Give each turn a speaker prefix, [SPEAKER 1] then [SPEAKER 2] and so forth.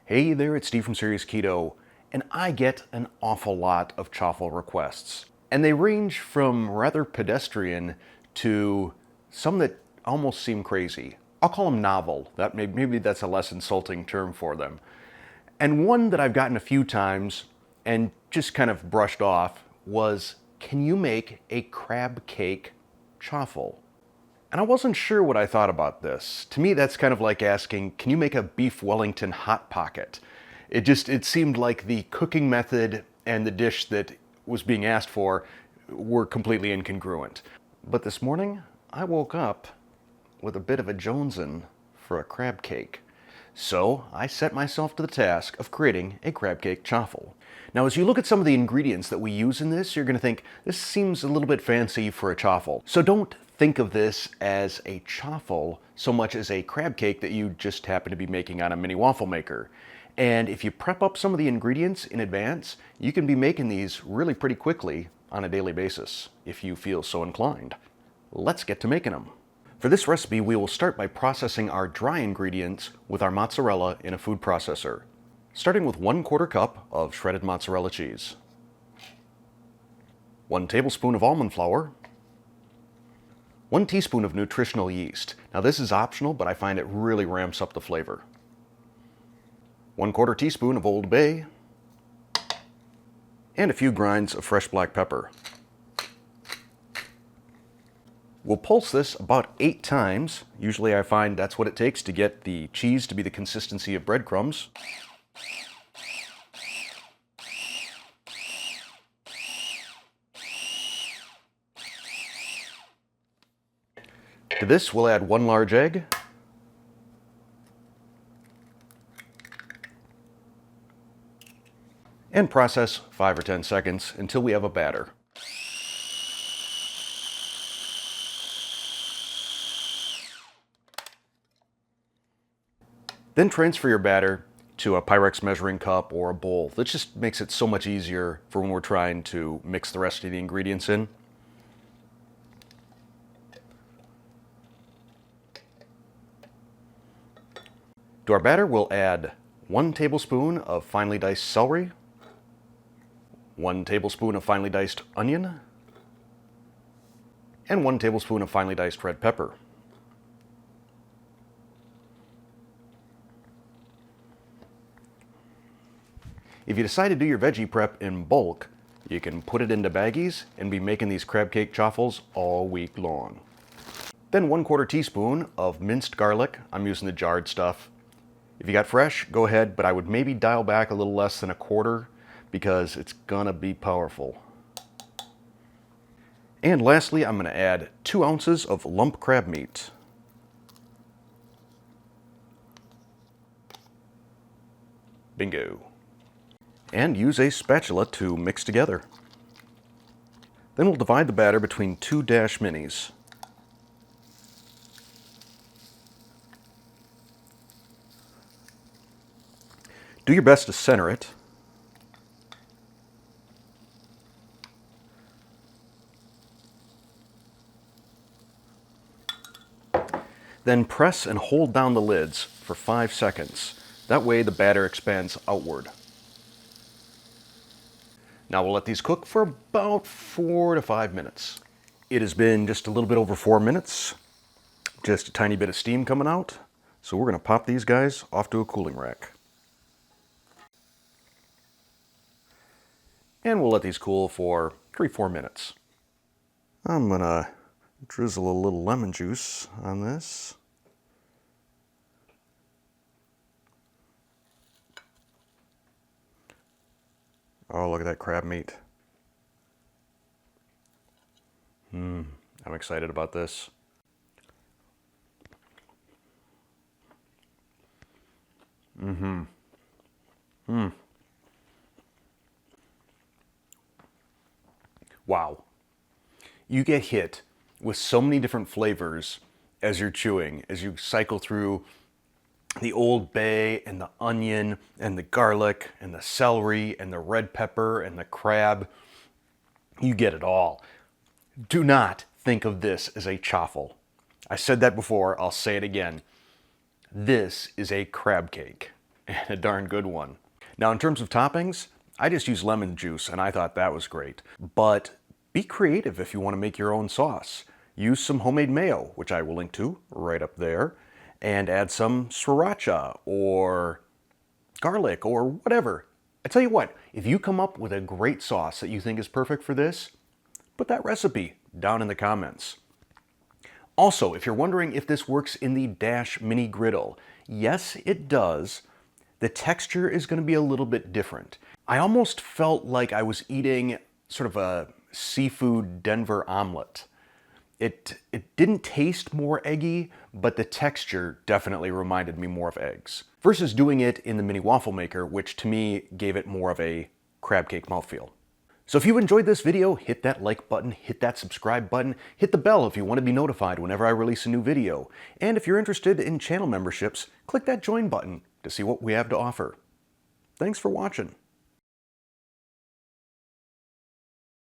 [SPEAKER 1] Hey there, it's Steve from Serious Keto, and I get an awful lot of chaffle requests. And they range from rather pedestrian to some that almost seem crazy. I'll call them novel. Maybe that's a less insulting term for them. And one that I've gotten a few times and just kind of brushed off was, can you make a crab cake chaffle? And I wasn't sure what I thought about this. To me, that's kind of like asking, can you make a beef Wellington hot pocket? It seemed like the cooking method and the dish that was being asked for were completely incongruent. But this morning, I woke up with a bit of a jonesin for a crab cake. So I set myself to the task of creating a crab cake chaffle. Now, as you look at some of the ingredients that we use in this, you're going to think, this seems a little bit fancy for a chaffle. So don't think of this as a chaffle so much as a crab cake that you just happen to be making on a mini waffle maker. And if you prep up some of the ingredients in advance, you can be making these really pretty quickly on a daily basis, if you feel so inclined. Let's get to making them. For this recipe, we will start by processing our dry ingredients with our mozzarella in a food processor, starting with 1/4 cup of shredded mozzarella cheese, 1 tablespoon of almond flour, 1 teaspoon of nutritional yeast. Now this is optional, but I find it really ramps up the flavor. 1/4 teaspoon of Old Bay, and a few grinds of fresh black pepper. We'll pulse this about 8 times. Usually I find that's what it takes to get the cheese to be the consistency of breadcrumbs. To this, we'll add 1 large egg, and process 5 or 10 seconds until we have a batter. Then transfer your batter to a Pyrex measuring cup or a bowl. That just makes it so much easier for when we're trying to mix the rest of the ingredients in. To our batter, we'll add 1 tablespoon of finely diced celery, 1 tablespoon of finely diced onion, and 1 tablespoon of finely diced red pepper. If you decide to do your veggie prep in bulk, you can put it into baggies and be making these crab cake chaffles all week long. Then 1/4 teaspoon of minced garlic. I'm using the jarred stuff. If you got fresh, go ahead, but I would maybe dial back a little less than 1/4 because it's gonna be powerful. And lastly, I'm gonna add 2 ounces of lump crab meat. Bingo. And use a spatula to mix together. Then we'll divide the batter between 2 dash minis. Do your best to center it. Then press and hold down the lids for 5 seconds. That way the batter expands outward. Now we'll let these cook for about 4 to 5 minutes. It has been just a little bit over 4 minutes. Just a tiny bit of steam coming out. So we're going to pop these guys off to a cooling rack. And we'll let these cool for 3-4 minutes. I'm going to drizzle a little lemon juice on this. Oh, look at that crab meat. I'm excited about this. Wow. You get hit with so many different flavors as you're chewing, as you cycle through the Old Bay and the onion and the garlic and the celery and the red pepper and the crab. You get it all. Do not think of this as a chaffle. I said that before, I'll say it again. This is a crab cake. and a darn good one. Now, in terms of toppings, I just use lemon juice, and I thought that was great. But be creative if you want to make your own sauce. Use some homemade mayo, which I will link to right up there, and add some sriracha or garlic or whatever. I tell you what, if you come up with a great sauce that you think is perfect for this, put that recipe down in the comments. Also, if you're wondering if this works in the Dash Mini Griddle, yes, it does. The texture is going to be a little bit different. I almost felt like I was eating sort of a seafood Denver omelet. It didn't taste more eggy, but the texture definitely reminded me more of eggs. Versus doing it in the mini waffle maker, which to me gave it more of a crab cake mouthfeel. So if you enjoyed this video, hit that like button, hit that subscribe button, hit the bell if you want to be notified whenever I release a new video. And if you're interested in channel memberships, click that join button to see what we have to offer. Thanks for watching.